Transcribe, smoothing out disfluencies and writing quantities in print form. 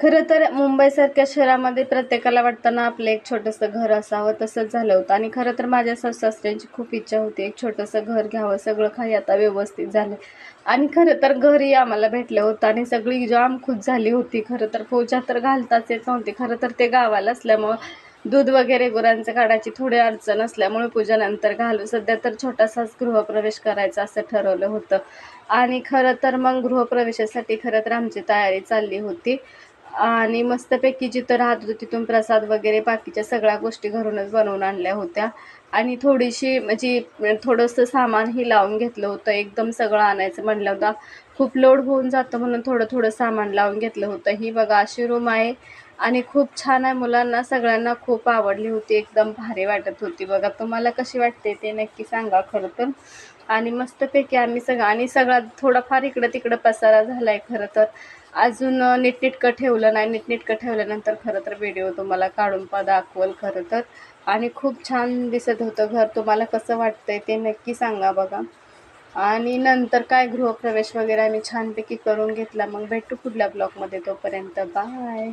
खरं तर मुंबईसारख्या शहरामध्ये प्रत्येकाला वाटतं ना आपलं एक छोटंसं घर असावं, तसंच झालं होतं. आणि खरं तर माझ्या सासू-सासऱ्यांची खूप इच्छा होती एक छोटंसं घर घ्यावं, सगळं काही आता व्यवस्थित झालं. आणि खरं तर घरही आम्हाला भेटलं होतं आणि सगळी जाम खुश झाली होती. खरं तर पूजा तर घालताच येत नव्हती. खरं तर ते गावाला असल्यामुळं दूध वगैरे गुरांचं काढायची थोडी अडचण असल्यामुळे पूजेनंतर घालू. सध्या तर छोटासाच गृहप्रवेश करायचा असं ठरवलं होतं. आणि खरं तर मग गृहप्रवेशासाठी खरं तर आमची तयारी चालली होती. आणि मस्तपैकी जिथं राहत होतो तिथून प्रसाद वगैरे बाकीच्या सगळ्या गोष्टी घरूनच बनवून आणल्या होत्या. आणि थोडीशी म्हणजे थोडंसं सामानही लावून घेतलं होतं. एकदम सगळं आणायचं म्हणलं होतं खूप लोड होऊन जातं म्हणून थोडं थोडं सामान लावून घेतलं होतं. ही बघा अशी रूम आहे आणि खूप छान आहे. मुलांना सगळ्यांना खूप आवडली होती. एकदम भारी वाटत होती बघा. तुम्हाला कशी वाटते ते नक्की सांगा खरं तर. आणि मस्तपैकी आम्ही सगळं आणि सगळा थोडाफार इकडं तिकडं पसारा झाला आहे खरं तर. अजून नीटनेटकं ठेवलं नाही. नीटनेटकं ठेवल्यानंतर खरं तर व्हिडिओ तुम्हाला काढून दाखवल खरं तर. आणि खूप छान दिसत होतं घर. तुम्हाला कसं वाटतंय ते नक्की सांगा बघा. आणि नंतर काय गृहप्रवेश वगैरे आम्ही छानपैकी करून घेतला. मग भेटू पुढल्या ब्लॉगमध्ये. तोपर्यंत बाय.